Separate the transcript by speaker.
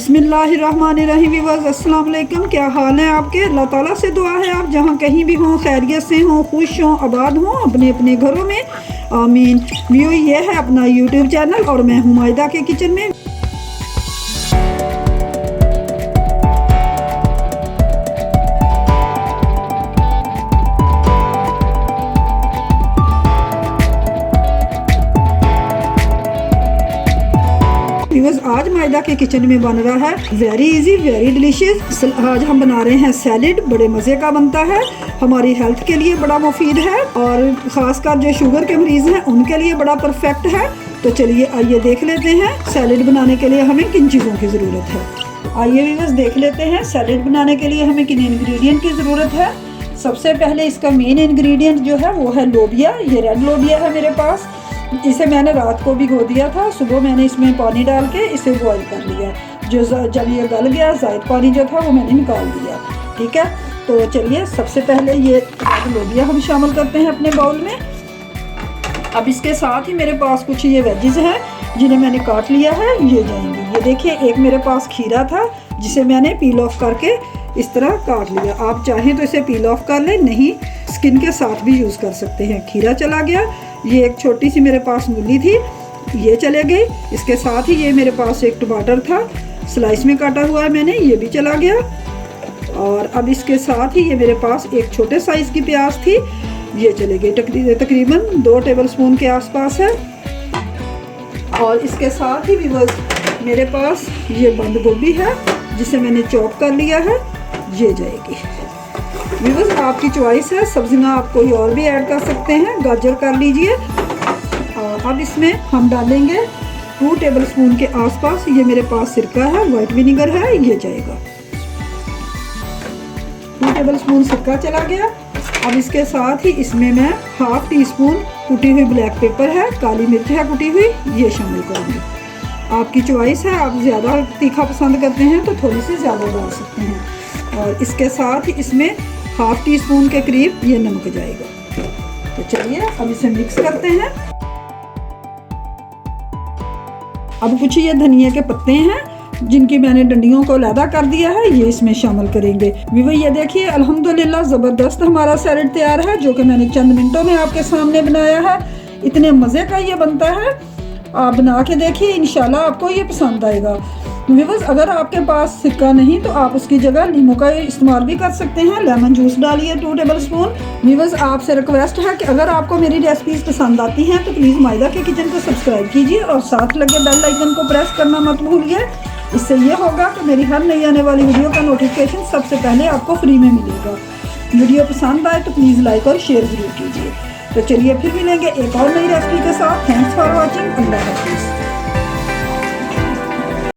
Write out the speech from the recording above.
Speaker 1: बिस्मिल्लाहिर्रहमानिर्रहीम व्यूअर्स, अस्सलाम वालेकुम। क्या हाल है आपके? अल्लाह ताला से दुआ है आप जहाँ कहीं भी हों खैरियत से हों, खुश हों, आबाद हों अपने अपने घरों में, आमीन। व्यू ये है अपना यूट्यूब चैनल और मैं हूँ मायदा के किचन में। आज मायदा के किचन में बन रहा है वेरी इजी वेरी डिलीशियस। आज हम बना रहे हैं सैलेड, बड़े मज़े का बनता है, हमारी हेल्थ के लिए बड़ा मुफीद है और ख़ासकर जो शुगर के मरीज़ हैं उनके लिए बड़ा परफेक्ट है। तो चलिए आइए देख लेते हैं सैलेड बनाने के लिए हमें किन चीज़ों की ज़रूरत है। आइए व्यूअर्स देख लेते हैं सैलेड बनाने के लिए हमें किन इंग्रेडिएंट की ज़रूरत है। सबसे पहले इसका मेन इंग्रेडिएंट जो है वो है लोबिया। ये रेड लोबिया है मेरे पास। इसे मैंने रात को भिगो दिया था, सुबह मैंने इसमें पानी डाल के इसे बॉईल कर लिया। जब ये गल गया ज़ायद पानी जो था वो मैंने निकाल दिया। ठीक है, तो चलिए सबसे पहले ये रेड लोबिया हम शामिल करते हैं अपने बाउल में। अब इसके साथ ही मेरे पास कुछ ये वेजेस हैं जिन्हें मैंने काट लिया है, ये जाएंगे। ये देखिए, एक मेरे पास खीरा था जिसे मैंने पील ऑफ करके इस तरह काट लिया। आप चाहें तो इसे पील ऑफ कर लें, नहीं स्किन के साथ भी यूज़ कर सकते हैं। खीरा चला गया। ये एक छोटी सी मेरे पास मूली थी, ये चले गई। इसके साथ ही ये मेरे पास एक टमाटर था, स्लाइस में काटा हुआ है मैंने, ये भी चला गया। और अब इसके साथ ही ये मेरे पास एक छोटे साइज़ की प्याज थी, ये चले गई। तकरीबन 2 टेबलस्पून के आसपास है। और इसके साथ ही व्यूअर्स मेरे पास ये बंद गोभी है जिसे मैंने चॉप कर लिया है, ये जाएगी। व्यूअर्स आपकी चॉइस है, सब्जियां आप कोई और भी ऐड कर सकते हैं, गाजर कर लीजिए। और अब इसमें हम डालेंगे 2 टेबलस्पून के आसपास, ये मेरे पास सिरका है, वाइट विनेगर है, ये जाएगा। 2 टेबलस्पून सिरका चला गया। अब इसके साथ ही इसमें मैं 1/2 टीस्पून कुटी हुई ब्लैक पेपर है, काली मिर्च है कुटी हुई, ये शामिल करूँगी। आपकी चॉइस है, आप ज़्यादा तीखा पसंद करते हैं तो थोड़ी सी ज़्यादा डाल सकते हैं। और इसके साथ ही इसमें 1/2 टीस्पून के करीब ये नमक जाएगा। तो चलिए अब इसे मिक्स करते हैं। अब कुछ ये धनिया के पत्ते हैं जिनकी मैंने डंडियों को अलहदा कर दिया है, ये इसमें शामिल करेंगे। विवो ये देखिए, अल्हम्दुलिल्लाह ज़बरदस्त हमारा सैलेड तैयार है, जो कि मैंने चंद मिनटों में आपके सामने बनाया है। इतने मज़े का ये बनता है, आप बना के देखिए, इंशाल्लाह आपको ये पसंद आएगा। व्यूअर्स अगर आपके पास सिरका नहीं तो आप उसकी जगह नींबू का इस्तेमाल भी कर सकते हैं। लेमन जूस डालिए 2 टेबलस्पून। व्यूअर्स आपसे रिक्वेस्ट है कि अगर आपको मेरी रेसिपीज़ पसंद आती हैं तो प्लीज़ मायदा के किचन को सब्सक्राइब कीजिए और साथ लगे बेल आइकन को प्रेस करना मत भूलिए। इससे ये होगा कि मेरी हर नई आने वाली वीडियो का नोटिफिकेशन सबसे पहले आपको फ्री में मिलेगा। वीडियो पसंद आए तो प्लीज़ लाइक और शेयर ज़रूर कीजिए। तो चलिए फिर मिलेंगे एक और नई रेसिपी के साथ। Thanks for watching. अल्लाह हाफिज़।